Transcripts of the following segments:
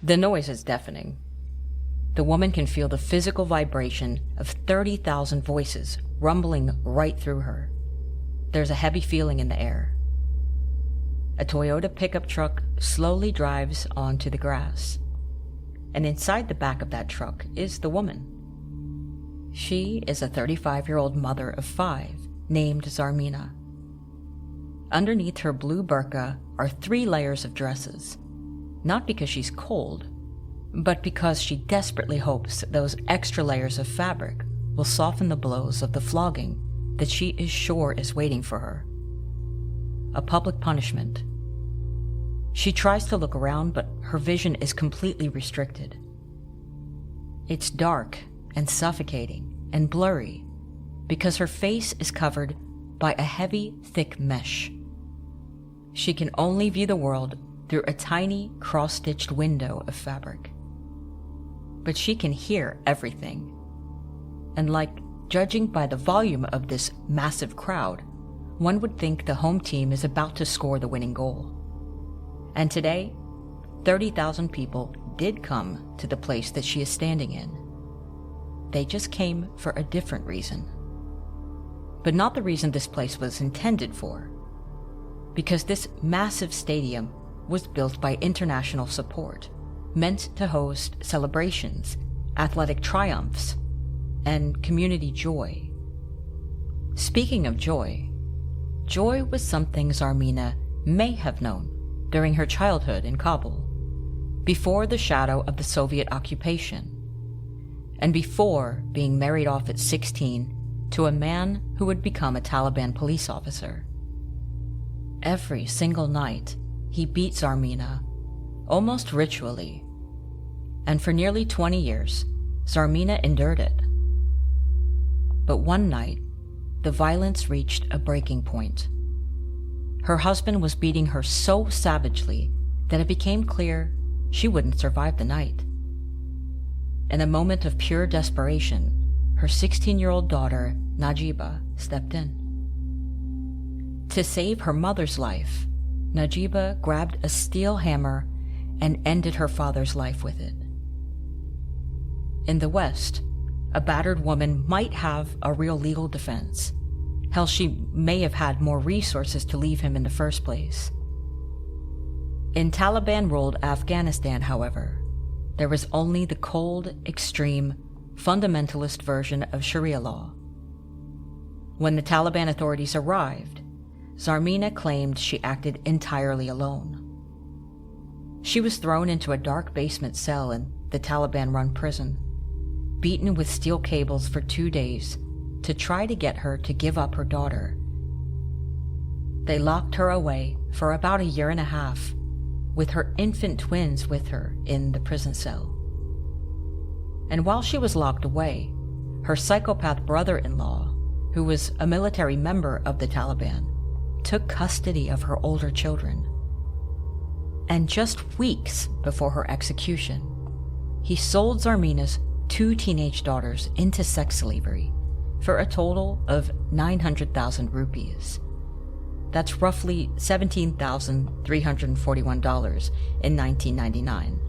The noise is deafening. The woman can feel the physical vibration of 30,000 voices rumbling right through her. There's a heavy feeling in the air. A Toyota pickup truck slowly drives onto the grass, and inside the back of that truck is the woman. She is a 35-year-old mother of 5 named Zarmina. Underneath her blue burqa are 3 layers of dresses, not because she's cold, but because she desperately hopes those extra layers of fabric will soften the blows of the flogging that she is sure is waiting for her. A public punishment. She tries to look around, but her vision is completely restricted. It's dark and suffocating and blurry because her face is covered by a heavy, thick mesh. She can only view the world through a tiny, cross-stitched window of fabric. But she can hear everything. And judging by the volume of this massive crowd, one would think the home team is about to score the winning goal. And today, 30,000 people did come to the place that she is standing in. They just came for a different reason. But not the reason this place was intended for. Because this massive stadium was built by international support, meant to host celebrations, athletic triumphs, and community joy. Speaking of joy, joy was something Zarmina may have known during her childhood in Kabul, before the shadow of the Soviet occupation, and before being married off at 16 to a man who would become a Taliban police officer. Every single night, he beat Zarmina, almost ritually, and for nearly 20 years, Zarmina endured it. But one night, the violence reached a breaking point. Her husband was beating her so savagely that it became clear she wouldn't survive the night. In a moment of pure desperation, her 16-year-old daughter, Najiba, stepped in. To save her mother's life, Najiba grabbed a steel hammer and ended her father's life with it. In the West, a battered woman might have a real legal defense. Hell, she may have had more resources to leave him in the first place. In Taliban-ruled Afghanistan, however, there was only the cold, extreme, fundamentalist version of Sharia law. When the Taliban authorities arrived, Zarmina claimed she acted entirely alone. She was thrown into a dark basement cell in the Taliban-run prison, beaten with steel cables for 2 days to try to get her to give up her daughter. They locked her away for about 1.5 years, with her infant twins with her in the prison cell. And while she was locked away, her psychopath brother-in-law, who was a military member of the Taliban, took custody of her older children. And just weeks before her execution, he sold Zarmina's 2 teenage daughters into sex slavery for a total of 900,000 rupees. That's roughly $17,341 in 1999.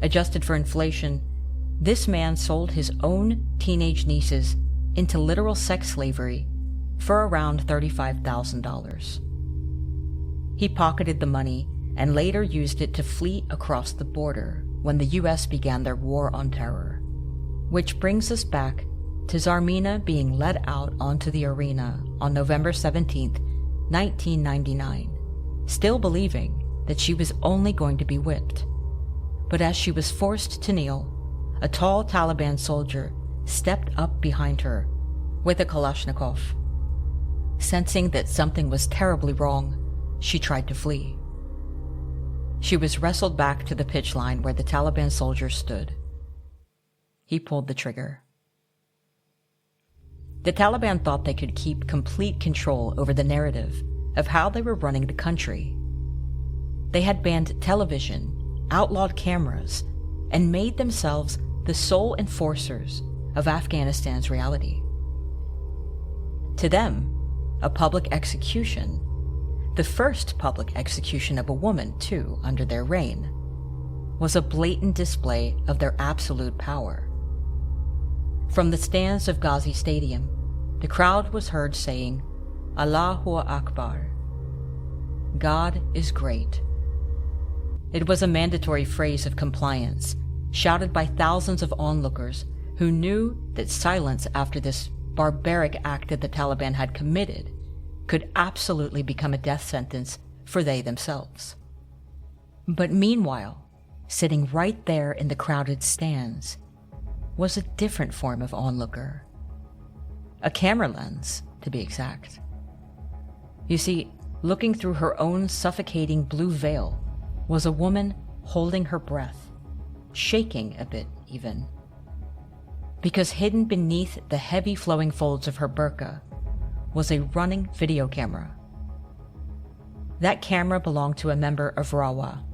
Adjusted for inflation, this man sold his own teenage nieces into literal sex slavery for around $35,000. He pocketed the money and later used it to flee across the border when the US began their war on terror. Which brings us back to Zarmina being led out onto the arena on November 17th, 1999, still believing that she was only going to be whipped. But as she was forced to kneel, a tall Taliban soldier stepped up behind her with a Kalashnikov. Sensing that something was terribly wrong, she tried to flee. She was wrestled back to the pitch line where the Taliban soldier stood. He pulled the trigger. The Taliban thought they could keep complete control over the narrative of how they were running the country. They had banned television, outlawed cameras, and made themselves the sole enforcers of Afghanistan's reality. To them, a public execution, the first public execution of a woman, too, under their reign, was a blatant display of their absolute power. From the stands of Ghazi Stadium, the crowd was heard saying, "Allahu Akbar," God is great. It was a mandatory phrase of compliance, shouted by thousands of onlookers who knew that silence after this barbaric act that the Taliban had committed could absolutely become a death sentence for they themselves. But meanwhile, sitting right there in the crowded stands was a different form of onlooker. A camera lens, to be exact. You see, looking through her own suffocating blue veil was a woman holding her breath, shaking a bit even. Because hidden beneath the heavy flowing folds of her burqa was a running video camera. That camera belonged to a member of RAWA,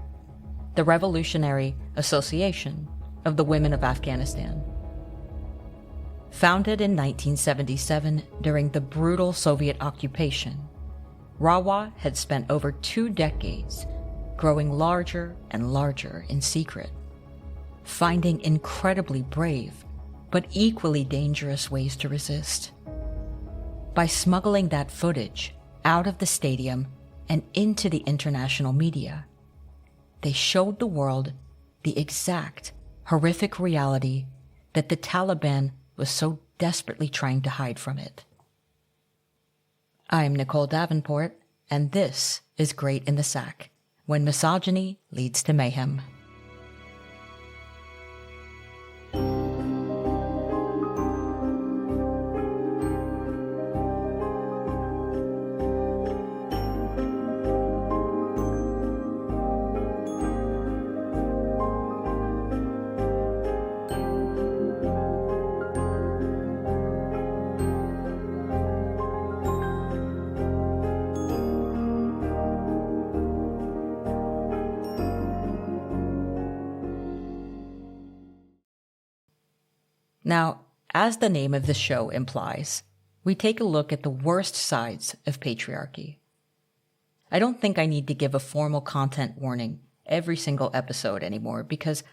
the Revolutionary Association of the Women of Afghanistan. Founded in 1977 during the brutal Soviet occupation, RAWA had spent over 2 decades growing larger and larger in secret, finding incredibly brave but equally dangerous ways to resist. By smuggling that footage out of the stadium and into the international media, they showed the world the exact horrific reality that the Taliban was so desperately trying to hide from it. I'm Nicole Davenport, and this is Great in the Sack, when misogyny leads to mayhem. Now, as the name of the show implies, we take a look at the worst sides of patriarchy. I don't think I need to give a formal content warning every single episode anymore because,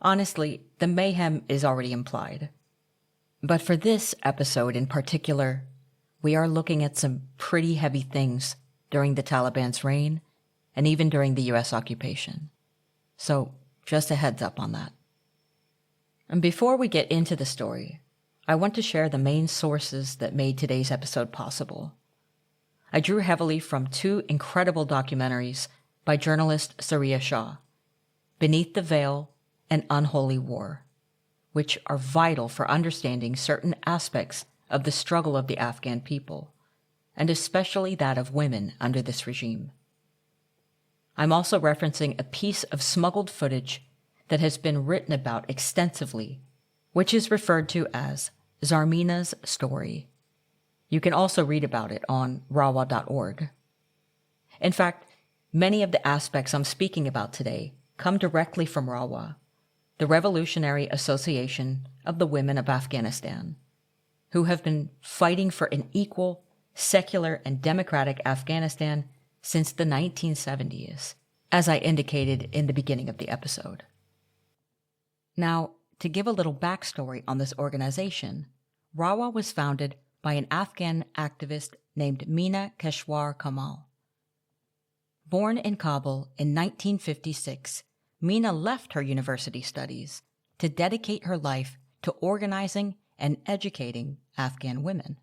honestly, the mayhem is already implied. But for this episode in particular, we are looking at some pretty heavy things during the Taliban's reign and even during the US occupation. So, just a heads up on that. And before we get into the story, I want to share the main sources that made today's episode possible. I drew heavily from 2 incredible documentaries by journalist Sariya Shah, Beneath the Veil and Unholy War, which are vital for understanding certain aspects of the struggle of the Afghan people, and especially that of women under this regime. I'm also referencing a piece of smuggled footage that has been written about extensively, which is referred to as Zarmina's Story. You can also read about it on rawa.org. In fact, many of the aspects I'm speaking about today come directly from RAWA, the Revolutionary Association of the Women of Afghanistan, who have been fighting for an equal, secular, and democratic Afghanistan since the 1970s, as I indicated in the beginning of the episode. Now, to give a little backstory on this organization, RAWA was founded by an Afghan activist named Mina Keshwar Kamal. Born in Kabul in 1956, Mina left her university studies to dedicate her life to organizing and educating Afghan women.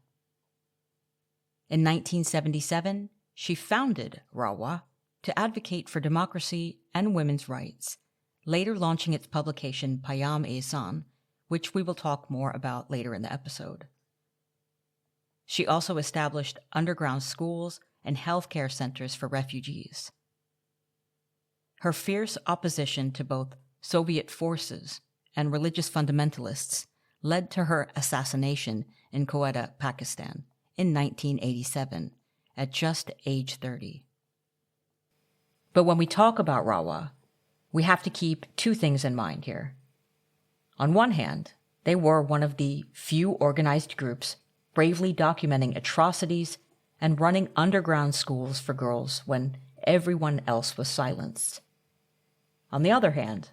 In 1977, she founded RAWA to advocate for democracy and women's rights, later launching its publication Payam-e-Ihsan, which we will talk more about later in the episode. She also established underground schools and healthcare centers for refugees. Her fierce opposition to both Soviet forces and religious fundamentalists led to her assassination in Quetta, Pakistan, in 1987, at just age 30. But when we talk about RAWA, we have to keep 2 things in mind here. On one hand, they were one of the few organized groups bravely documenting atrocities and running underground schools for girls when everyone else was silenced. On the other hand,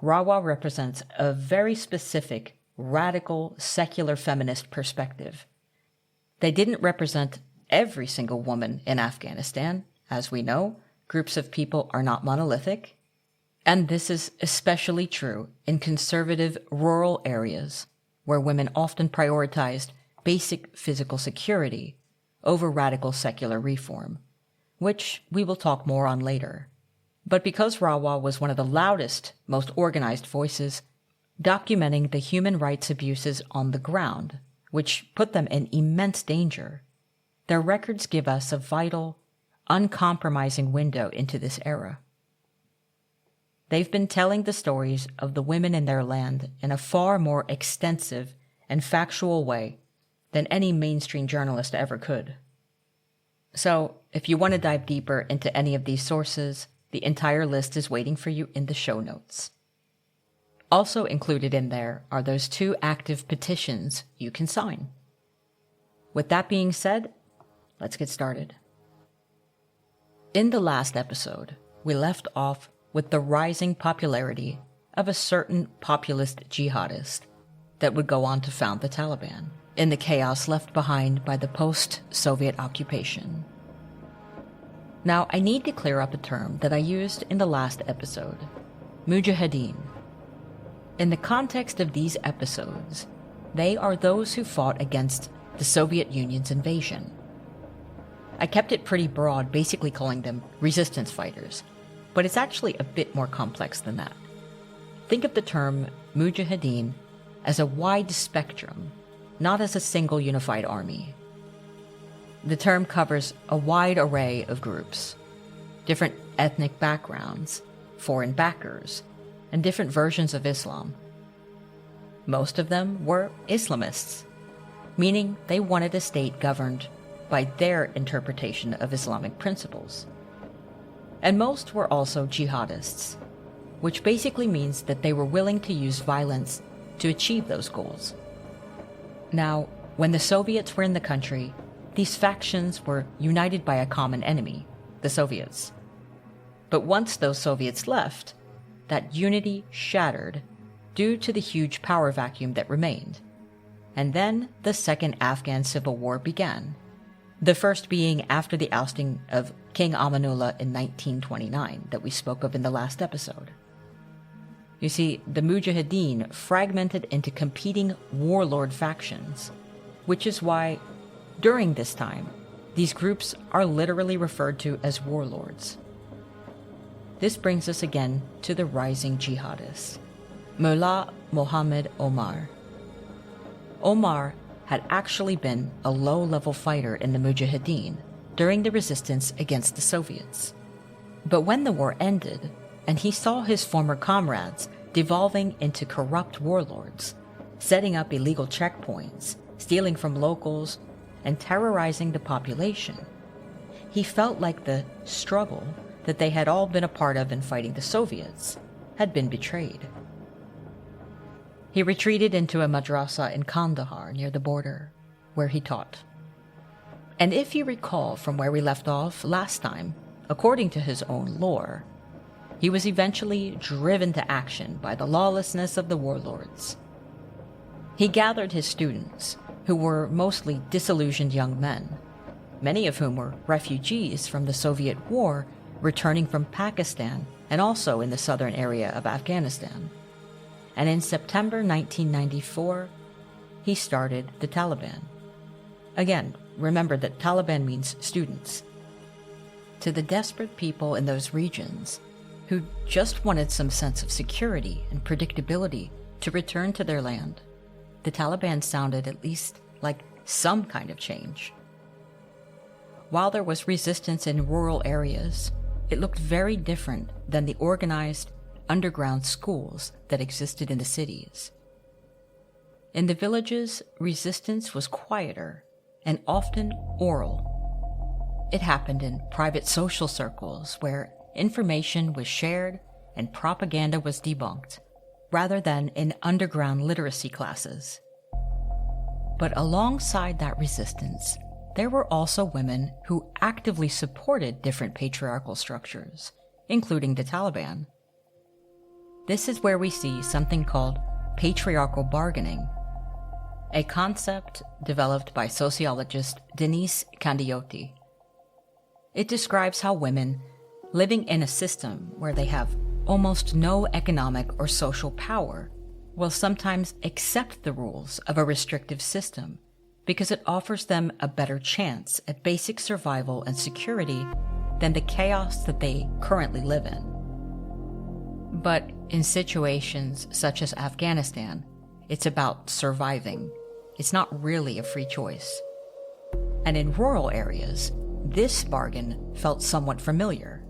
RAWA represents a very specific, radical, secular feminist perspective. They didn't represent every single woman in Afghanistan. As we know, groups of people are not monolithic. And this is especially true in conservative rural areas, where women often prioritized basic physical security over radical secular reform, which we will talk more on later. But because RAWA was one of the loudest, most organized voices, documenting the human rights abuses on the ground, which put them in immense danger, their records give us a vital, uncompromising window into this era. They've been telling the stories of the women in their land in a far more extensive and factual way than any mainstream journalist ever could. So, if you want to dive deeper into any of these sources, the entire list is waiting for you in the show notes. Also included in there are those 2 active petitions you can sign. With that being said, let's get started. In the last episode, we left off with the rising popularity of a certain populist jihadist that would go on to found the Taliban in the chaos left behind by the post-Soviet occupation. Now, I need to clear up a term that I used in the last episode, mujahideen. In the context of these episodes, they are those who fought against the Soviet Union's invasion. I kept it pretty broad, basically calling them resistance fighters, but it's actually a bit more complex than that. Think of the term mujahideen as a wide spectrum, not as a single unified army. The term covers a wide array of groups, different ethnic backgrounds, foreign backers, and different versions of Islam. Most of them were Islamists, meaning they wanted a state governed by their interpretation of Islamic principles. And most were also jihadists, which basically means that they were willing to use violence to achieve those goals. Now, when the Soviets were in the country, these factions were united by a common enemy, the Soviets. But once those Soviets left, that unity shattered due to the huge power vacuum that remained. And then the Second Afghan Civil War began, the first being after the ousting of King Amanullah in 1929 that we spoke of in the last episode. You see, the Mujahideen fragmented into competing warlord factions, which is why, during this time, these groups are literally referred to as warlords. This brings us again to the rising jihadists. Mullah Mohammed Omar. Omar had actually been a low-level fighter in the Mujahideen during the resistance against the Soviets. But when the war ended, and he saw his former comrades devolving into corrupt warlords, setting up illegal checkpoints, stealing from locals, and terrorizing the population, he felt like the struggle that they had all been a part of in fighting the Soviets had been betrayed. He retreated into a madrasa in Kandahar near the border, where he taught. And if you recall from where we left off last time, according to his own lore, he was eventually driven to action by the lawlessness of the warlords. He gathered his students, who were mostly disillusioned young men, many of whom were refugees from the Soviet war returning from Pakistan and also in the southern area of Afghanistan. And in September 1994, he started the Taliban. Again, remember that Taliban means students. To the desperate people in those regions who just wanted some sense of security and predictability to return to their land, the Taliban sounded at least like some kind of change. While there was resistance in rural areas, it looked very different than the organized underground schools that existed in the cities. In the villages, resistance was quieter and often oral. It happened in private social circles where information was shared and propaganda was debunked, rather than in underground literacy classes. But alongside that resistance, there were also women who actively supported different patriarchal structures, including the Taliban. This is where we see something called patriarchal bargaining, a concept developed by sociologist Denise Candiotti. It describes how women, living in a system where they have almost no economic or social power, will sometimes accept the rules of a restrictive system because it offers them a better chance at basic survival and security than the chaos that they currently live in. But in situations such as Afghanistan, it's about surviving. It's not really a free choice. And in rural areas, this bargain felt somewhat familiar.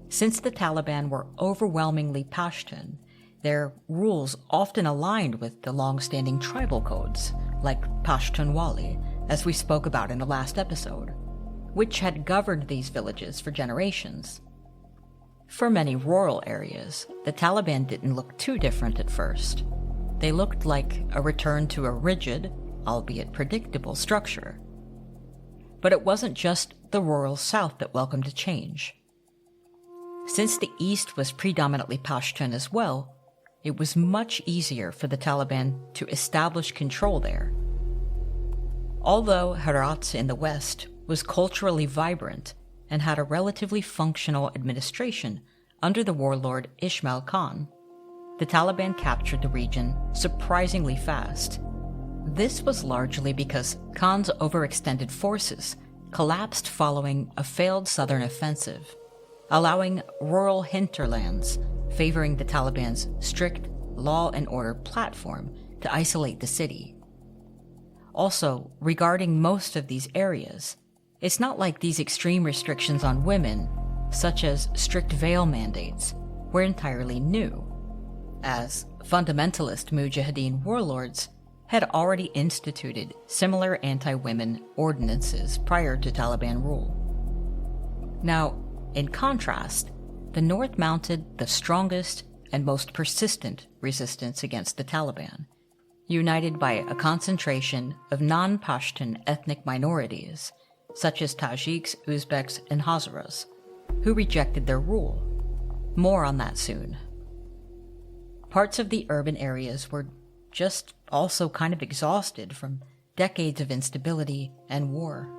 Since the Taliban were overwhelmingly Pashtun, their rules often aligned with the long-standing tribal codes, like Pashtunwali, as we spoke about in the last episode, which had governed these villages for generations. For many rural areas, the Taliban didn't look too different at first. They looked like a return to a rigid, albeit predictable, structure. But it wasn't just the rural south that welcomed a change. Since the east was predominantly Pashtun as well, it was much easier for the Taliban to establish control there. Although Herat in the west was culturally vibrant and had a relatively functional administration under the warlord Ismail Khan, the Taliban captured the region surprisingly fast. This was largely because Khan's overextended forces collapsed following a failed southern offensive, allowing rural hinterlands favoring the Taliban's strict law and order platform to isolate the city. Also, regarding most of these areas, it's not like these extreme restrictions on women, such as strict veil mandates, were entirely new, as fundamentalist Mujahideen warlords had already instituted similar anti-women ordinances prior to Taliban rule. Now, in contrast, the North mounted the strongest and most persistent resistance against the Taliban, united by a concentration of non-Pashtun ethnic minorities, such as Tajiks, Uzbeks, and Hazaras, who rejected their rule. More on that soon. Parts of the urban areas were just also kind of exhausted from decades of instability and war.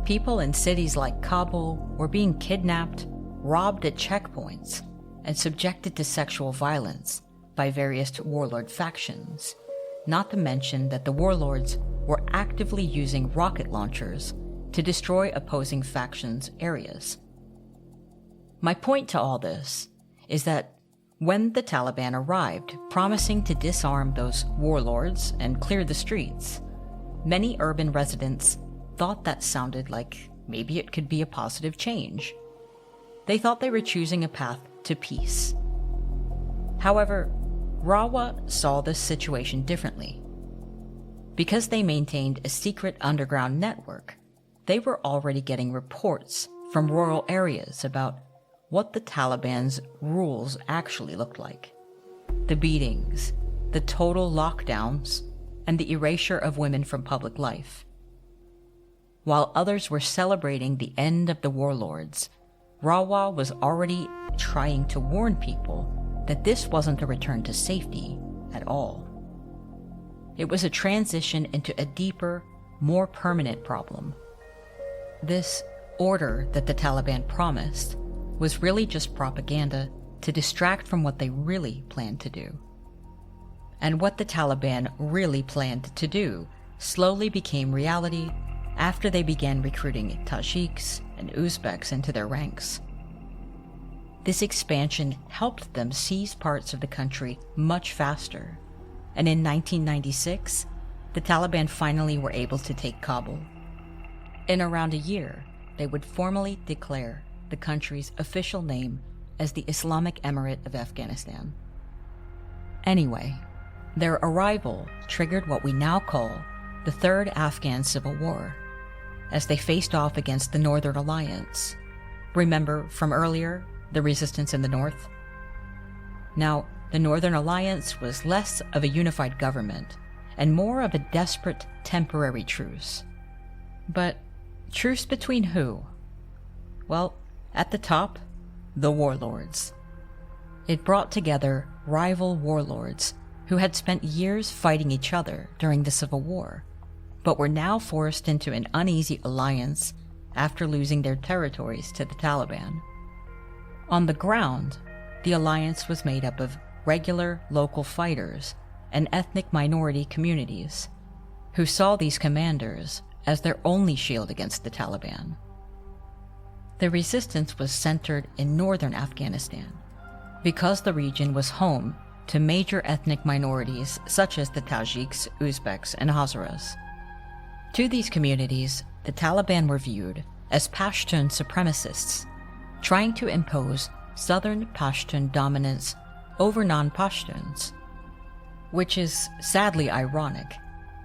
People in cities like Kabul were being kidnapped, robbed at checkpoints, and subjected to sexual violence by various warlord factions, not to mention that the warlords were actively using rocket launchers to destroy opposing factions' areas. My point to all this is that when the Taliban arrived promising to disarm those warlords and clear the streets, many urban residents thought that sounded like maybe it could be a positive change. They thought they were choosing a path to peace. However, RAWA saw this situation differently. Because they maintained a secret underground network, they were already getting reports from rural areas about what the Taliban's rules actually looked like. The beatings, the total lockdowns, and the erasure of women from public life. While others were celebrating the end of the warlords, RAWA was already trying to warn people that this wasn't a return to safety at all. It was a transition into a deeper, more permanent problem. This order that the Taliban promised was really just propaganda to distract from what they really planned to do. And what the Taliban really planned to do slowly became reality after they began recruiting Tajiks and Uzbeks into their ranks. This expansion helped them seize parts of the country much faster, and in 1996, the Taliban finally were able to take Kabul. In around a year, they would formally declare the country's official name as the Islamic Emirate of Afghanistan. Anyway, their arrival triggered what we now call the Third Afghan Civil War, as they faced off against the Northern Alliance. Remember from earlier, the resistance in the north? Now, the Northern Alliance was less of a unified government and more of a desperate temporary truce. But truce between who? Well, at the top, the warlords. It brought together rival warlords who had spent years fighting each other during the Civil War, but were now forced into an uneasy alliance after losing their territories to the Taliban. On the ground, the alliance was made up of regular local fighters and ethnic minority communities who saw these commanders as their only shield against the Taliban. The resistance was centered in northern Afghanistan because the region was home to major ethnic minorities such as the Tajiks, Uzbeks, and Hazaras. To these communities, the Taliban were viewed as Pashtun supremacists, trying to impose southern Pashtun dominance over non-Pashtuns, which is sadly ironic,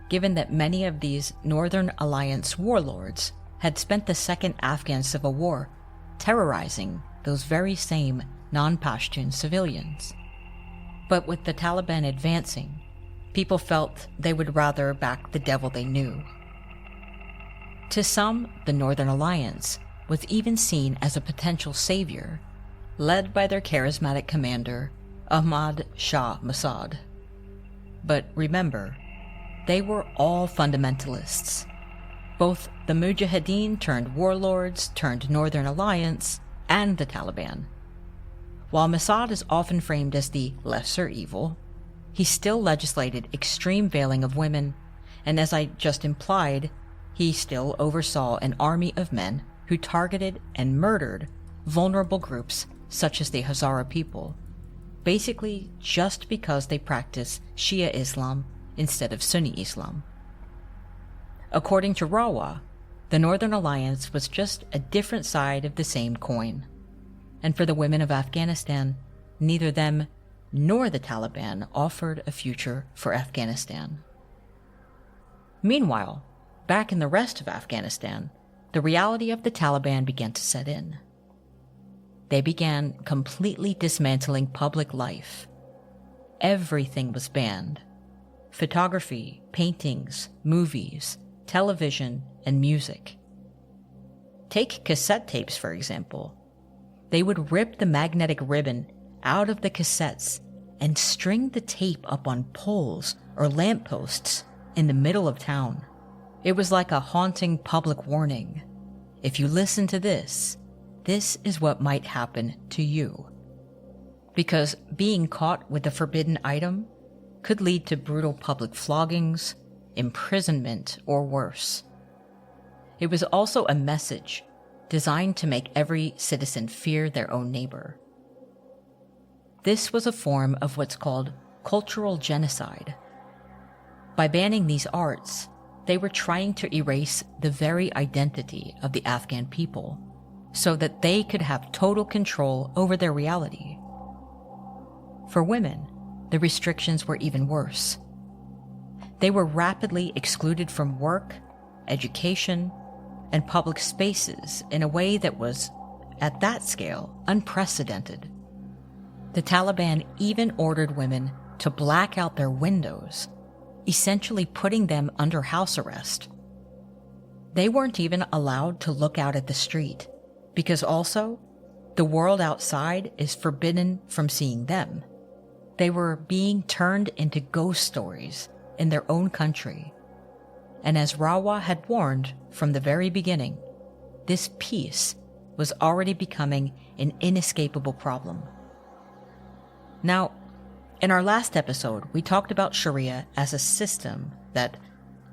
given that many of these Northern Alliance warlords had spent the Second Afghan Civil War terrorizing those very same non-Pashtun civilians. But with the Taliban advancing, people felt they would rather back the devil they knew. To some, the Northern Alliance was even seen as a potential savior, led by their charismatic commander, Ahmad Shah Massoud. But remember, they were all fundamentalists. Both the Mujahideen turned warlords turned Northern Alliance and the Taliban. While Massoud is often framed as the lesser evil, he still legislated extreme veiling of women, and as I just implied, he still oversaw an army of men who targeted and murdered vulnerable groups such as the Hazara people, basically just because they practice Shia Islam instead of Sunni Islam. According to RAWA, the Northern Alliance was just a different side of the same coin. And for the women of Afghanistan, neither them nor the Taliban offered a future for Afghanistan. Meanwhile, back in the rest of Afghanistan, the reality of the Taliban began to set in. They began completely dismantling public life. Everything was banned: photography, paintings, movies, television, and music. Take cassette tapes, for example. They would rip the magnetic ribbon out of the cassettes and string the tape up on poles or lampposts in the middle of town. It was like a haunting public warning. If you listen to this, this is what might happen to you. Because being caught with a forbidden item could lead to brutal public floggings, imprisonment, or worse. It was also a message designed to make every citizen fear their own neighbor. This was a form of what's called cultural genocide. By banning these arts, they were trying to erase the very identity of the Afghan people so that they could have total control over their reality. For women, the restrictions were even worse. They were rapidly excluded from work, education, and public spaces in a way that was, at that scale, unprecedented. The Taliban even ordered women to black out their windows, essentially putting them under house arrest. They weren't even allowed to look out at the street, because also, the world outside is forbidden from seeing them. They were being turned into ghost stories in their own country. And as RAWA had warned from the very beginning, this peace was already becoming an inescapable problem. Now, in our last episode, we talked about Sharia as a system that,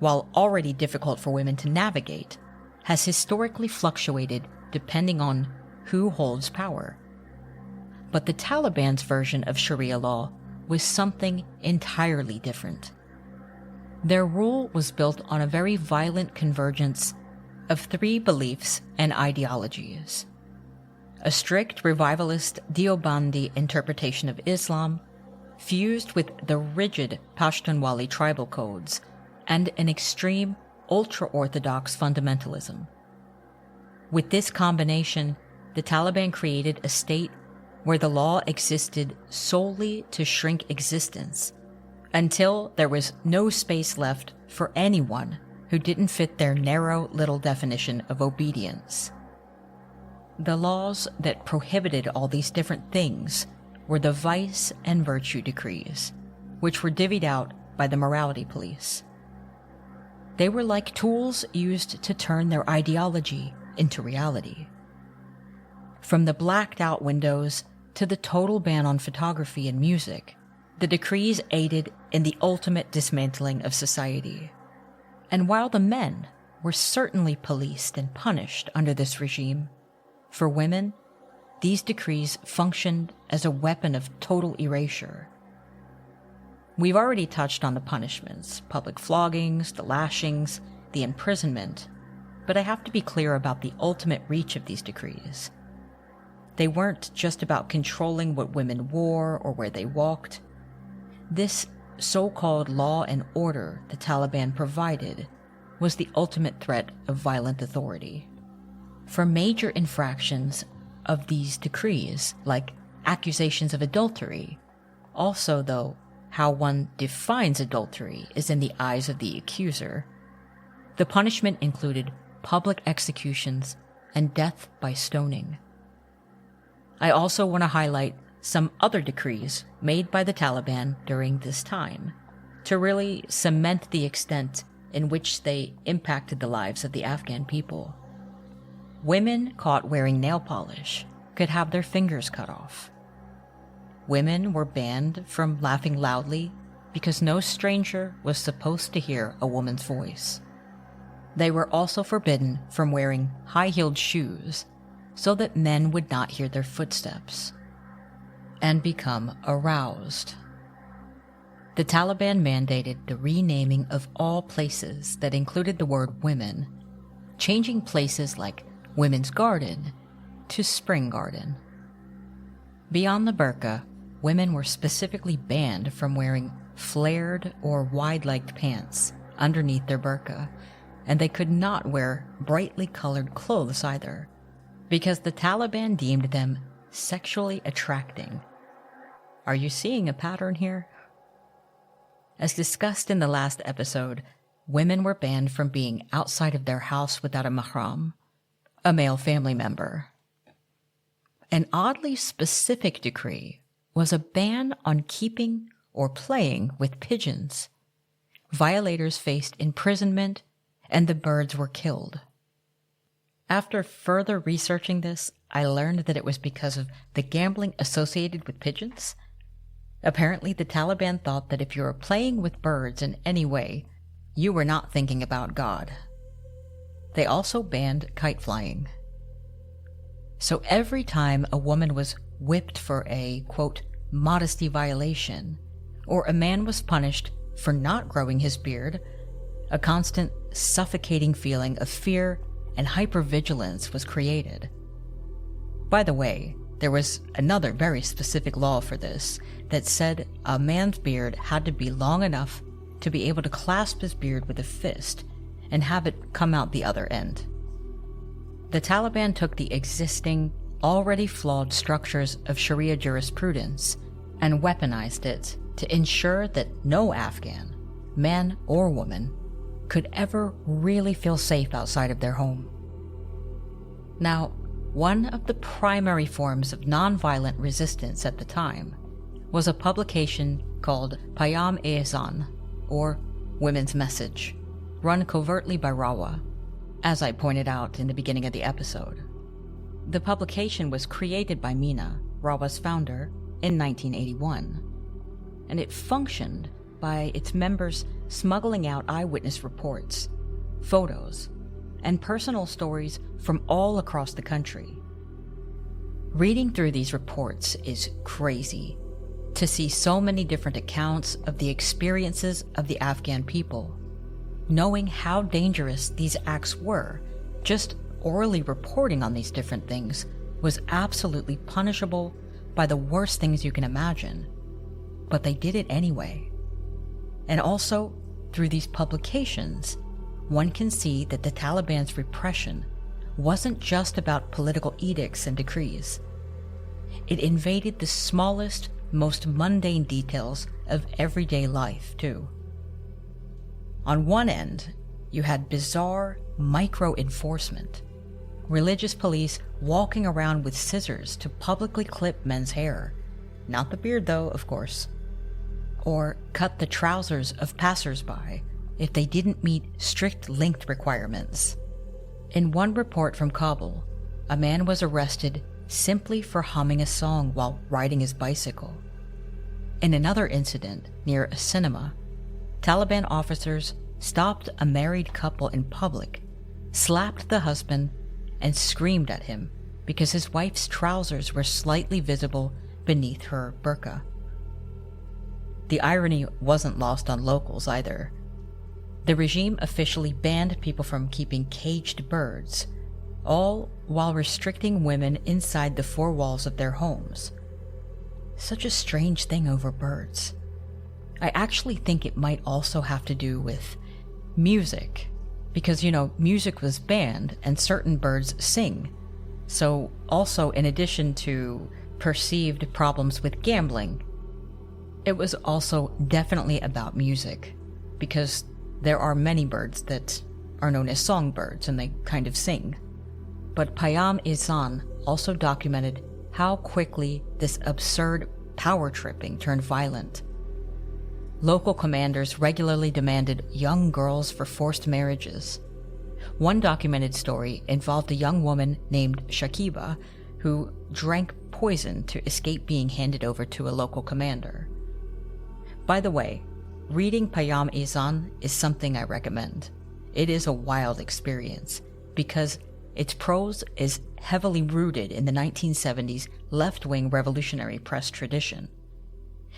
while already difficult for women to navigate, has historically fluctuated depending on who holds power. But the Taliban's version of Sharia law was something entirely different. Their rule was built on a very violent convergence of three beliefs and ideologies: a strict revivalist Deobandi interpretation of Islam, fused with the rigid Pashtunwali tribal codes, and an extreme ultra-Orthodox fundamentalism. With this combination, the Taliban created a state where the law existed solely to shrink existence, until there was no space left for anyone who didn't fit their narrow little definition of obedience. The laws that prohibited all these different things were the vice and virtue decrees, which were divvied out by the morality police. They were like tools used to turn their ideology into reality. From the blacked-out windows to the total ban on photography and music, the decrees aided in the ultimate dismantling of society. And while the men were certainly policed and punished under this regime, for women, these decrees functioned as a weapon of total erasure. We've already touched on the punishments, public floggings, the lashings, the imprisonment, but I have to be clear about the ultimate reach of these decrees. They weren't just about controlling what women wore or where they walked. This so-called law and order the Taliban provided was the ultimate threat of violent authority. For major infractions of these decrees, like accusations of adultery, also though how one defines adultery is in the eyes of the accuser, the punishment included public executions and death by stoning. I also want to highlight some other decrees made by the Taliban during this time to really cement the extent in which they impacted the lives of the Afghan people. Women caught wearing nail polish could have their fingers cut off. Women were banned from laughing loudly because no stranger was supposed to hear a woman's voice. They were also forbidden from wearing high-heeled shoes so that men would not hear their footsteps and become aroused. The Taliban mandated the renaming of all places that included the word women, changing places like Women's Garden to Spring Garden. Beyond the burqa, women were specifically banned from wearing flared or wide-legged pants underneath their burqa, and they could not wear brightly colored clothes either, because the Taliban deemed them sexually attracting. Are you seeing a pattern here? As discussed in the last episode, women were banned from being outside of their house without a mahram, a male family member. An oddly specific decree was a ban on keeping or playing with pigeons. Violators faced imprisonment, and the birds were killed. After further researching this, I learned that it was because of the gambling associated with pigeons. Apparently, the Taliban thought that if you were playing with birds in any way, you were not thinking about God. They also banned kite flying. So every time a woman was whipped for a, quote, modesty violation, or a man was punished for not growing his beard, a constant suffocating feeling of fear and hypervigilance was created. By the way, there was another very specific law for this that said a man's beard had to be long enough to be able to clasp his beard with a fist and have it come out the other end. The Taliban took the existing, already flawed structures of Sharia jurisprudence and weaponized it to ensure that no Afghan, man or woman, could ever really feel safe outside of their home. Now, one of the primary forms of nonviolent resistance at the time was a publication called Payam-e-Azan, or Women's Message, run covertly by RAWA, as I pointed out in the beginning of the episode. The publication was created by Mina, RAWA's founder, in 1981, and it functioned by its members smuggling out eyewitness reports, photos, and personal stories from all across the country. Reading through these reports is crazy, to see so many different accounts of the experiences of the Afghan people. Knowing how dangerous these acts were, just orally reporting on these different things was absolutely punishable by the worst things you can imagine. But they did it anyway. And also, through these publications, one can see that the Taliban's repression wasn't just about political edicts and decrees. It invaded the smallest, most mundane details of everyday life, too. On one end, you had bizarre micro-enforcement, religious police walking around with scissors to publicly clip men's hair, not the beard though, of course, or cut the trousers of passers-by if they didn't meet strict length requirements. In one report from Kabul, a man was arrested simply for humming a song while riding his bicycle. In another incident near a cinema, Taliban officers stopped a married couple in public, slapped the husband, and screamed at him because his wife's trousers were slightly visible beneath her burqa. The irony wasn't lost on locals either. The regime officially banned people from keeping caged birds, all while restricting women inside the four walls of their homes. Such a strange thing over birds. I actually think it might also have to do with music, because, music was banned and certain birds sing. So also, in addition to perceived problems with gambling, it was also definitely about music, because there are many birds that are known as songbirds and they kind of sing. But Payam-e-Zan also documented how quickly this absurd power tripping turned violent. Local commanders regularly demanded young girls for forced marriages. One documented story involved a young woman named Shakiba who drank poison to escape being handed over to a local commander. By the way, reading Payam-e-Zan is something I recommend. It is a wild experience because its prose is heavily rooted in the 1970s left-wing revolutionary press tradition.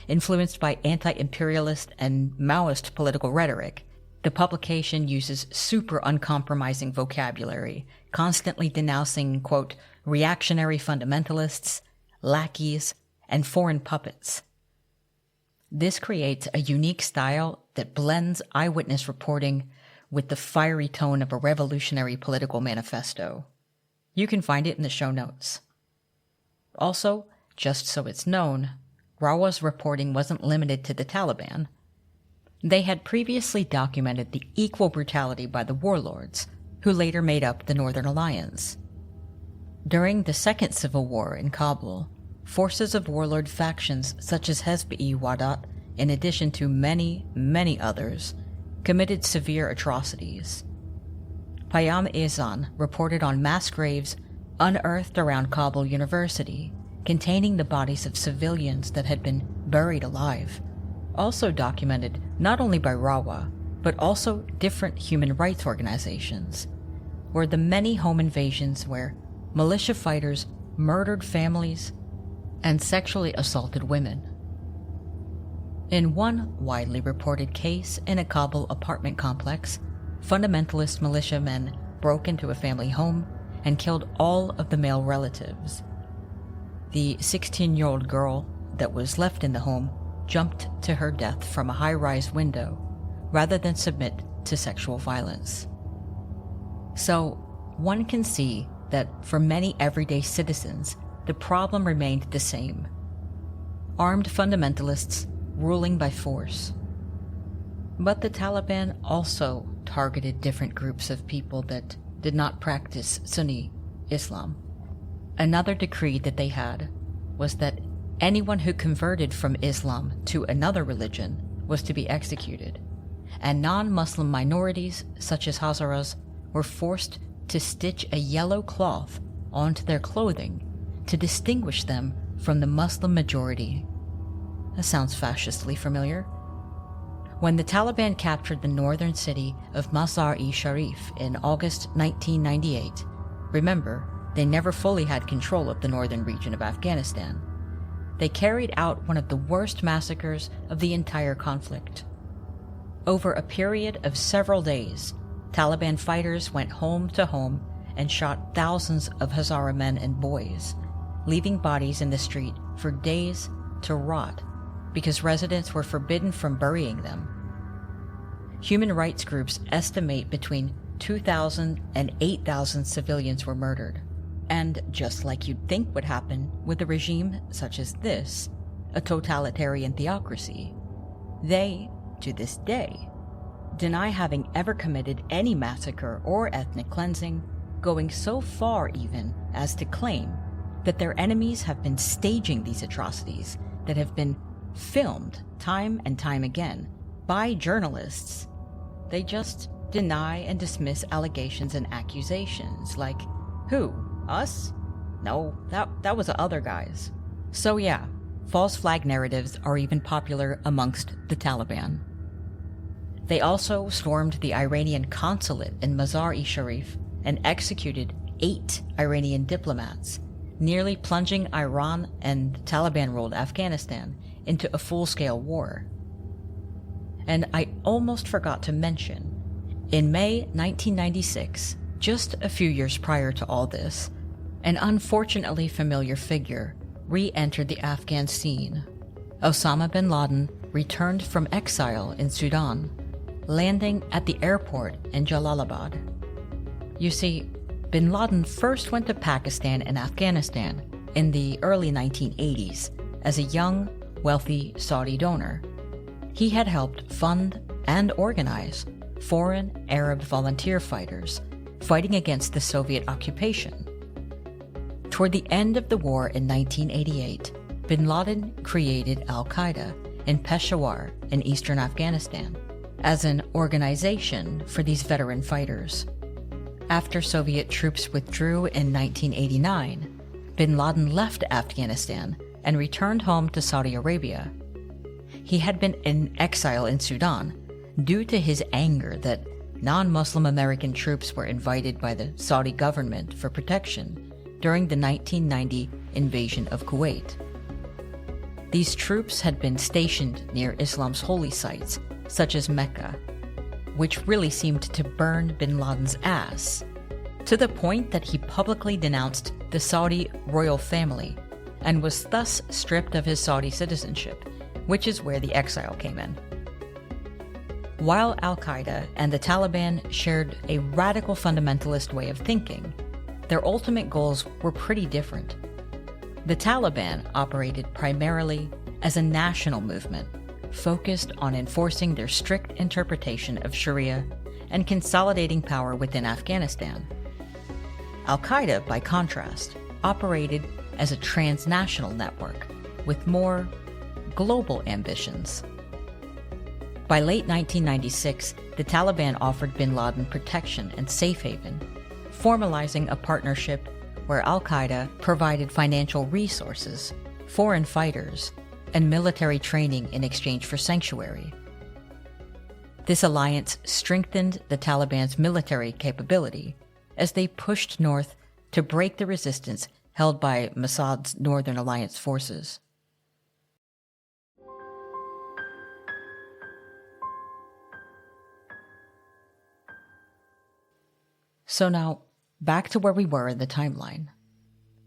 Influenced by anti-imperialist and Maoist political rhetoric, the publication uses super uncompromising vocabulary, constantly denouncing, quote, reactionary fundamentalists, lackeys, and foreign puppets. This creates a unique style that blends eyewitness reporting with the fiery tone of a revolutionary political manifesto. You can find it in the show notes. Also, just so it's known, RAWA's reporting wasn't limited to the Taliban. They had previously documented the equal brutality by the warlords, who later made up the Northern Alliance. During the Second Civil War in Kabul, forces of warlord factions such as Hezb-e-Wadat, in addition to many, many others, committed severe atrocities. Payam-e-Zan reported on mass graves unearthed around Kabul University, containing the bodies of civilians that had been buried alive, also documented not only by RAWA, but also different human rights organizations, were the many home invasions where militia fighters murdered families and sexually assaulted women. In one widely reported case in a Kabul apartment complex, fundamentalist militiamen broke into a family home and killed all of the male relatives. The 16-year-old girl that was left in the home jumped to her death from a high-rise window rather than submit to sexual violence. So, one can see that for many everyday citizens, the problem remained the same. Armed fundamentalists ruling by force. But the Taliban also targeted different groups of people that did not practice Sunni Islam. Another decree that they had was that anyone who converted from Islam to another religion was to be executed, and non-Muslim minorities such as Hazaras were forced to stitch a yellow cloth onto their clothing to distinguish them from the Muslim majority. That sounds fascistly familiar. When the Taliban captured the northern city of Mazar-e-Sharif in August 1998, remember, they never fully had control of the northern region of Afghanistan. They carried out one of the worst massacres of the entire conflict. Over a period of several days, Taliban fighters went home to home and shot thousands of Hazara men and boys, leaving bodies in the street for days to rot because residents were forbidden from burying them. Human rights groups estimate between 2,000 and 8,000 civilians were murdered. And just like you'd think would happen with a regime such as this, a totalitarian theocracy, they, to this day, deny having ever committed any massacre or ethnic cleansing, going so far even as to claim that their enemies have been staging these atrocities that have been filmed time and time again by journalists. They just deny and dismiss allegations and accusations. Like, who? Us? No, that was the other guys. So yeah, false flag narratives are even popular amongst the Taliban. They also stormed the Iranian consulate in Mazar-e-Sharif and executed 8 Iranian diplomats, nearly plunging Iran and Taliban-ruled Afghanistan into a full-scale war. And I almost forgot to mention, in May 1996, just a few years prior to all this, an unfortunately familiar figure re-entered the Afghan scene. Osama bin Laden returned from exile in Sudan, landing at the airport in Jalalabad. You see, bin Laden first went to Pakistan and Afghanistan in the early 1980s as a young, wealthy Saudi donor. He had helped fund and organize foreign Arab volunteer fighters fighting against the Soviet occupation. Toward the end of the war in 1988, bin Laden created al-Qaeda in Peshawar in eastern Afghanistan as an organization for these veteran fighters. After Soviet troops withdrew in 1989, bin Laden left Afghanistan and returned home to Saudi Arabia. He had been in exile in Sudan due to his anger that non-Muslim American troops were invited by the Saudi government for protection during the 1990 invasion of Kuwait. These troops had been stationed near Islam's holy sites, such as Mecca, which really seemed to burn bin Laden's ass, to the point that he publicly denounced the Saudi royal family and was thus stripped of his Saudi citizenship, which is where the exile came in. While al-Qaeda and the Taliban shared a radical fundamentalist way of thinking, their ultimate goals were pretty different. The Taliban operated primarily as a national movement, focused on enforcing their strict interpretation of Sharia and consolidating power within Afghanistan. Al-Qaeda, by contrast, operated as a transnational network with more global ambitions. By late 1996, the Taliban offered bin Laden protection and safe haven, formalizing a partnership where al-Qaeda provided financial resources, foreign fighters, and military training in exchange for sanctuary. This alliance strengthened the Taliban's military capability as they pushed north to break the resistance held by Massoud's Northern Alliance forces. So now, back to where we were in the timeline.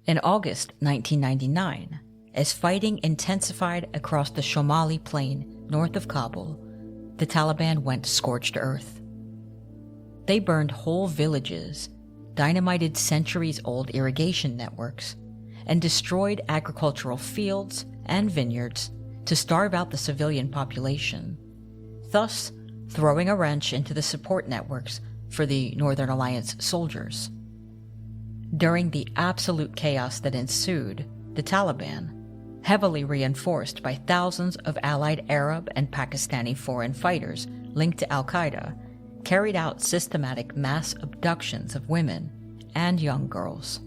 In August 1999, as fighting intensified across the Shomali Plain north of Kabul, the Taliban went scorched earth. They burned whole villages, dynamited centuries-old irrigation networks, and destroyed agricultural fields and vineyards to starve out the civilian population, thus throwing a wrench into the support networks for the Northern Alliance soldiers. During the absolute chaos that ensued, the Taliban, heavily reinforced by thousands of allied Arab and Pakistani foreign fighters linked to al-Qaeda, carried out systematic mass abductions of women and young girls.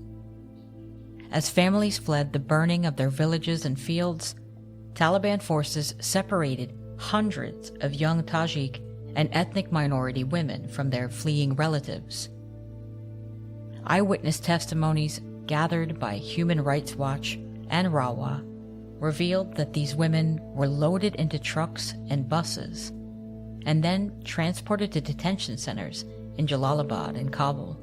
As families fled the burning of their villages and fields, Taliban forces separated hundreds of young Tajik and ethnic minority women from their fleeing relatives. Eyewitness testimonies gathered by Human Rights Watch and RAWA revealed that these women were loaded into trucks and buses and then transported to detention centers in Jalalabad and Kabul.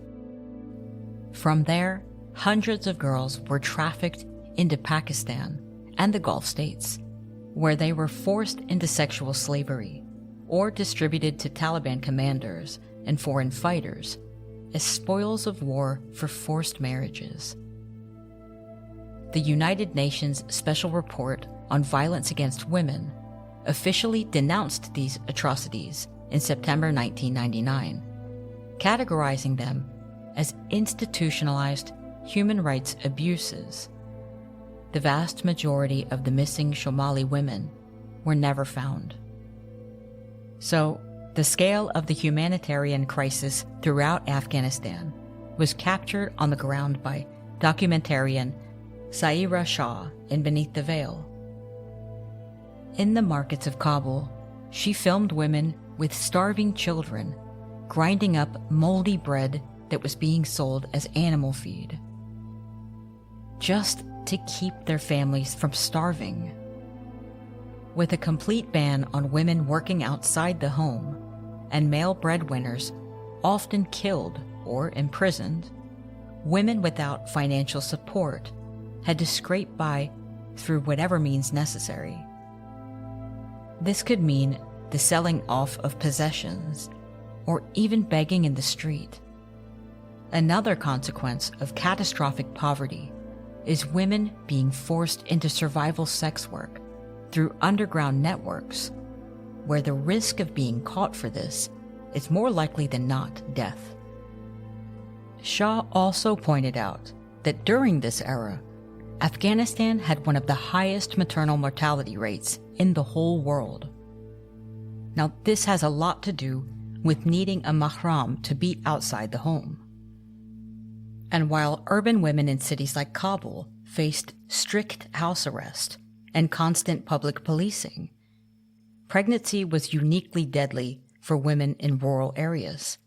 From there, hundreds of girls were trafficked into Pakistan and the Gulf states, where they were forced into sexual slavery or distributed to Taliban commanders and foreign fighters as spoils of war for forced marriages. The United Nations Special Report on Violence Against Women officially denounced these atrocities in September 1999, categorizing them as institutionalized human rights abuses. the vast majority of the missing Somali women were never found. So, the scale of the humanitarian crisis throughout Afghanistan was captured on the ground by documentarian Saira Shah in Beneath the Veil. In the markets of Kabul, she filmed women with starving children grinding up moldy bread that was being sold as animal feed, just to keep their families from starving. With a complete ban on women working outside the home and male breadwinners often killed or imprisoned, women without financial support had to scrape by through whatever means necessary. This could mean the selling off of possessions or even begging in the street. Another consequence of catastrophic poverty is women being forced into survival sex work through underground networks, where the risk of being caught for this is more likely than not death. Shah also pointed out that during this era, Afghanistan had one of the highest maternal mortality rates in the whole world. Now, this has a lot to do with needing a mahram to be outside the home. And while urban women in cities like Kabul faced strict house arrest and constant public policing, pregnancy was uniquely deadly for women in rural areas.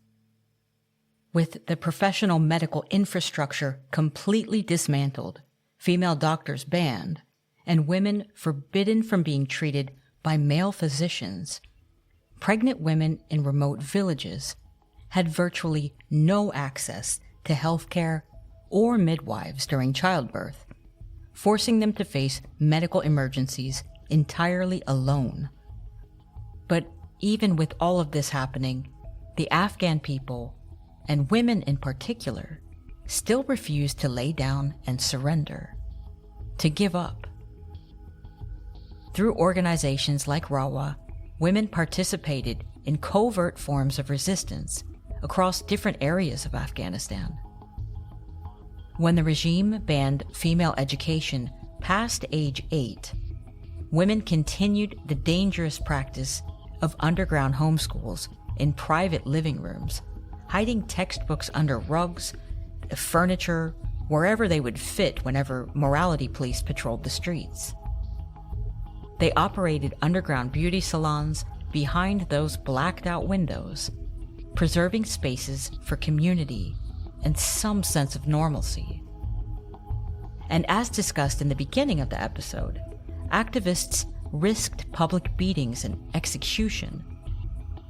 With the professional medical infrastructure completely dismantled, female doctors banned, and women forbidden from being treated by male physicians, pregnant women in remote villages had virtually no access to health care or midwives during childbirth, forcing them to face medical emergencies entirely alone. But even with all of this happening, the Afghan people, and women in particular, still refused to lay down and surrender, to give up. Through organizations like RAWA, women participated in covert forms of resistance across different areas of Afghanistan. When the regime banned female education past age 8, women continued the dangerous practice of underground homeschools in private living rooms, hiding textbooks under rugs, furniture, wherever they would fit whenever morality police patrolled the streets. They operated underground beauty salons behind those blacked-out windows, preserving spaces for community and some sense of normalcy. And as discussed in the beginning of the episode, activists risked public beatings and execution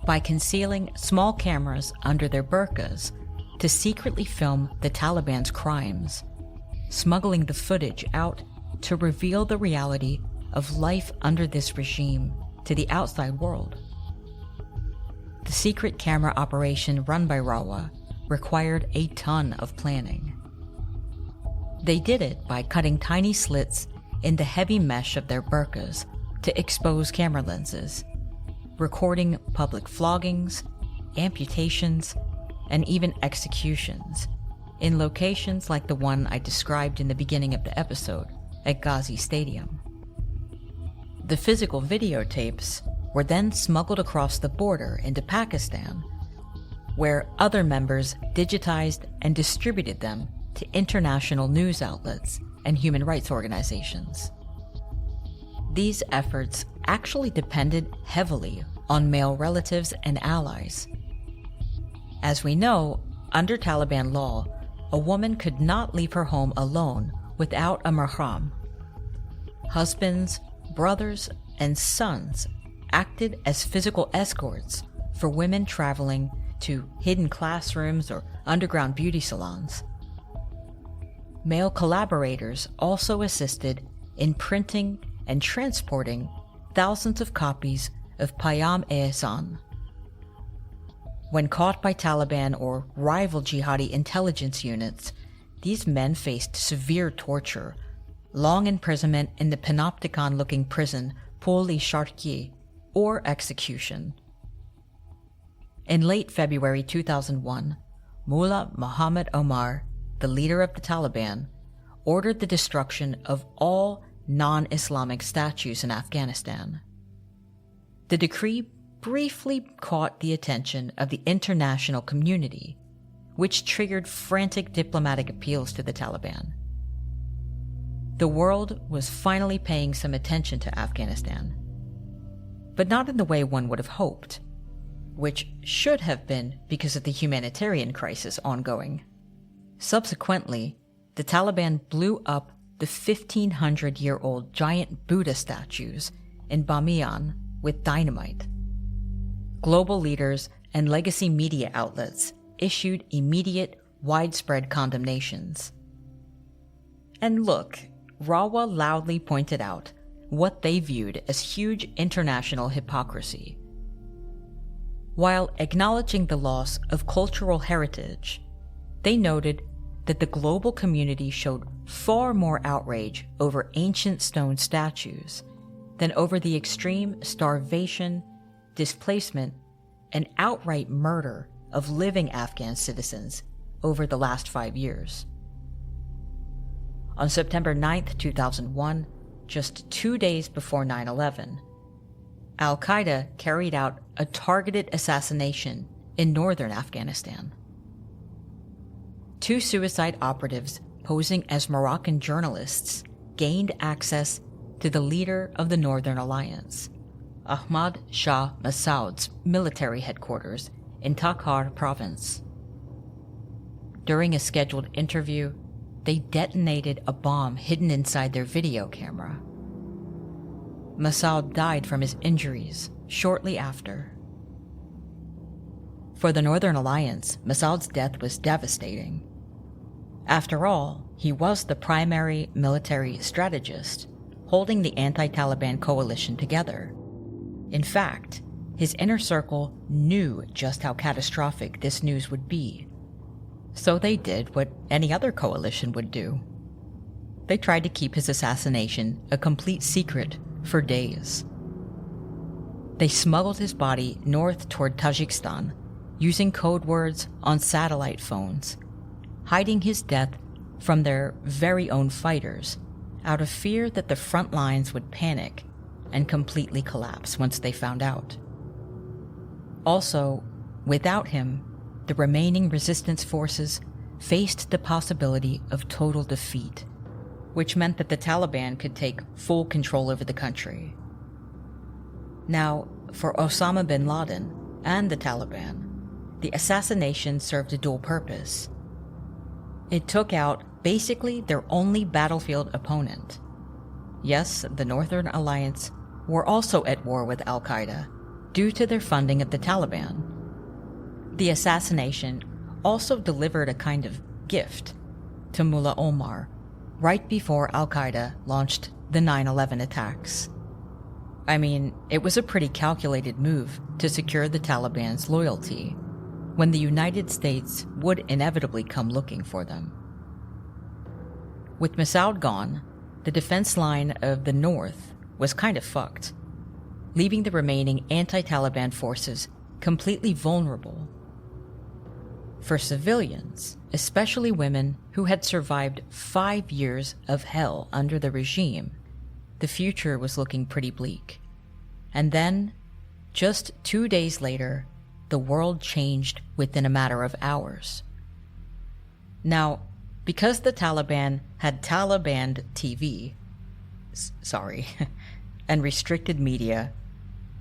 by concealing small cameras under their burqas to secretly film the Taliban's crimes, smuggling the footage out to reveal the reality of life under this regime to the outside world. The secret camera operation run by RAWA required a ton of planning. They did it by cutting tiny slits in the heavy mesh of their burqas to expose camera lenses, recording public floggings, amputations, and even executions in locations like the one I described in the beginning of the episode at Ghazi Stadium. The physical videotapes were then smuggled across the border into Pakistan, where other members digitized and distributed them to international news outlets and human rights organizations. These efforts actually depended heavily on male relatives and allies. As we know, under Taliban law, a woman could not leave her home alone without a mahram. Husbands, brothers, and sons acted as physical escorts for women traveling to hidden classrooms or underground beauty salons. Male collaborators also assisted in printing and transporting thousands of copies of Payam-e-Ehsan. When caught by Taliban or rival jihadi intelligence units, these men faced severe torture, long imprisonment in the panopticon-looking prison Pul-e-Sharki, or execution. In late February 2001, Mullah Muhammad Omar, the leader of the Taliban, ordered the destruction of all non-Islamic statues in Afghanistan. The decree briefly caught the attention of the international community, which triggered frantic diplomatic appeals to the Taliban. The world was finally paying some attention to Afghanistan, but not in the way one would have hoped, which should have been because of the humanitarian crisis ongoing. Subsequently, the Taliban blew up the 1,500-year-old giant Buddha statues in Bamiyan with dynamite. Global leaders and legacy media outlets issued immediate, widespread condemnations. And look, RAWA loudly pointed out what they viewed as huge international hypocrisy. While acknowledging the loss of cultural heritage, they noted that the global community showed far more outrage over ancient stone statues than over the extreme starvation, displacement, and outright murder of living Afghan citizens over the last 5 years. On September 9, 2001, just 2 days before 9/11, al-Qaeda carried out a targeted assassination in northern Afghanistan. 2 suicide operatives posing as Moroccan journalists gained access to the leader of the Northern Alliance, Ahmad Shah Massoud's military headquarters in Takhar province. During a scheduled interview, they detonated a bomb hidden inside their video camera. Massoud died from his injuries shortly after. For the Northern Alliance, Massoud's death was devastating. After all, he was the primary military strategist, holding the anti-Taliban coalition together. In fact, his inner circle knew just how catastrophic this news would be. So they did what any other coalition would do. They tried to keep his assassination a complete secret for days. They smuggled his body north toward Tajikistan, using code words on satellite phones, hiding his death from their very own fighters out of fear that the front lines would panic and completely collapse once they found out. Also, without him, the remaining resistance forces faced the possibility of total defeat, which meant that the Taliban could take full control over the country. Now, for Osama bin Laden and the Taliban, the assassination served a dual purpose. It took out basically their only battlefield opponent. Yes, the Northern Alliance were also at war with al-Qaeda due to their funding of the Taliban. The assassination also delivered a kind of gift to Mullah Omar right before al-Qaeda launched the 9/11 attacks. I mean, it was a pretty calculated move to secure the Taliban's loyalty when the United States would inevitably come looking for them. With Massoud gone, the defense line of the North was kind of fucked, leaving the remaining anti-Taliban forces completely vulnerable. For civilians, especially women who had survived 5 years of hell under the regime, the future was looking pretty bleak. And then, just 2 days later, the world changed within a matter of hours. Now, because the Taliban had Taliban TV, and restricted media,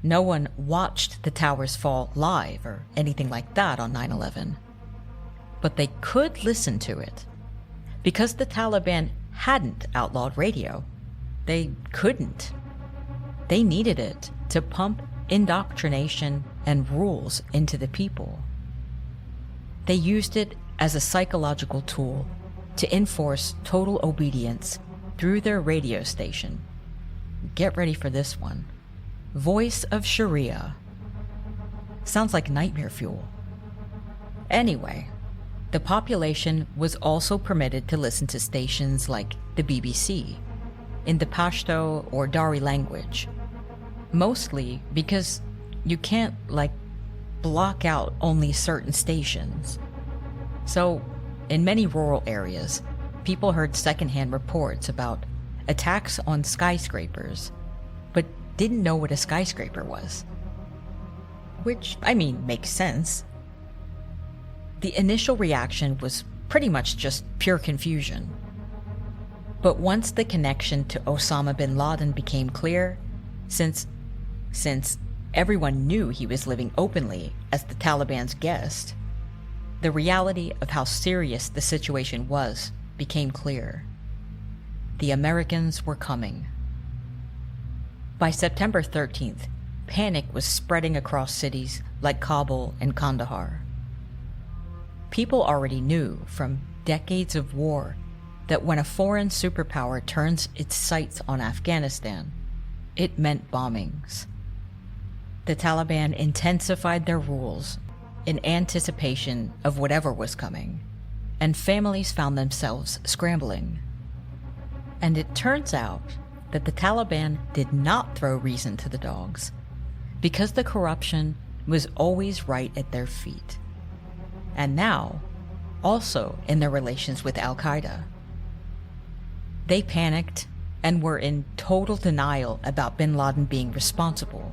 no one watched the towers fall live or anything like that on 9/11. But they could listen to it. Because the Taliban hadn't outlawed radio, they couldn't. They needed it to pump indoctrination and rules into the people. They used it as a psychological tool to enforce total obedience through their radio station. Get ready for this one. Voice of Sharia. Sounds like nightmare fuel. Anyway, the population was also permitted to listen to stations like the BBC in the Pashto or Dari language, mostly because you can't, block out only certain stations. So, in many rural areas, people heard secondhand reports about attacks on skyscrapers, but didn't know what a skyscraper was. Which, I mean, makes sense. The initial reaction was pretty much just pure confusion. But once the connection to Osama bin Laden became clear, since everyone knew he was living openly as the Taliban's guest, the reality of how serious the situation was became clear. The Americans were coming. By September 13th, panic was spreading across cities like Kabul and Kandahar. People already knew from decades of war that when a foreign superpower turns its sights on Afghanistan, it meant bombings. The Taliban intensified their rules in anticipation of whatever was coming, and families found themselves scrambling. And it turns out that the Taliban did not throw reason to the dogs, because the corruption was always right at their feet. And now, also in their relations with al-Qaeda. They panicked and were in total denial about bin Laden being responsible.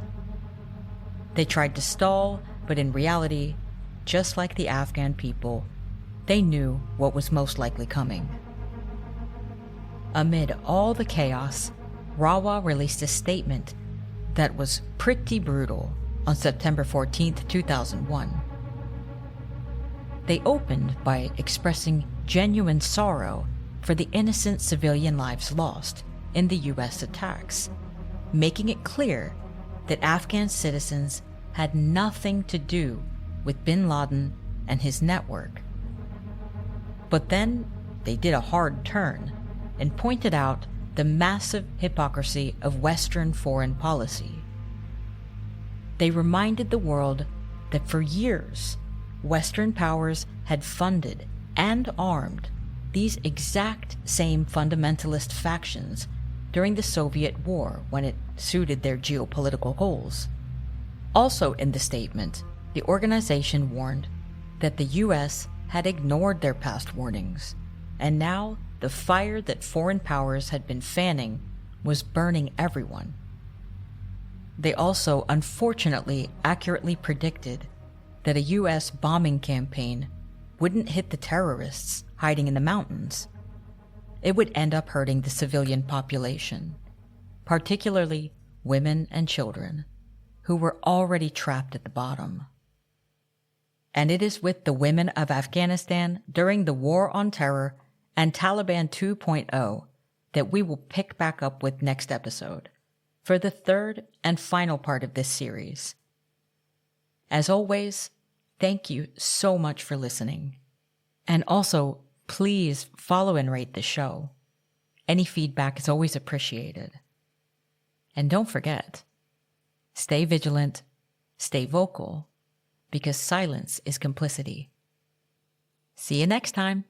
They tried to stall, but in reality, just like the Afghan people, they knew what was most likely coming. Amid all the chaos, RAWA released a statement that was pretty brutal on September 14, 2001. They opened by expressing genuine sorrow for the innocent civilian lives lost in the US attacks, making it clear that Afghan citizens had nothing to do with bin Laden and his network. But then they did a hard turn and pointed out the massive hypocrisy of Western foreign policy. They reminded the world that for years, Western powers had funded and armed these exact same fundamentalist factions during the Soviet war when it suited their geopolitical goals. Also in the statement, the organization warned that the US had ignored their past warnings, and now the fire that foreign powers had been fanning was burning everyone. They also unfortunately accurately predicted that a US bombing campaign wouldn't hit the terrorists hiding in the mountains. It would end up hurting the civilian population, particularly women and children, who were already trapped at the bottom. And it is with the Women of Afghanistan during the War on Terror and Taliban 2.0 that we will pick back up with next episode, for the third and final part of this series. As always, thank you so much for listening. And also, please follow and rate the show. Any feedback is always appreciated. And don't forget, stay vigilant, stay vocal, because silence is complicity. See you next time.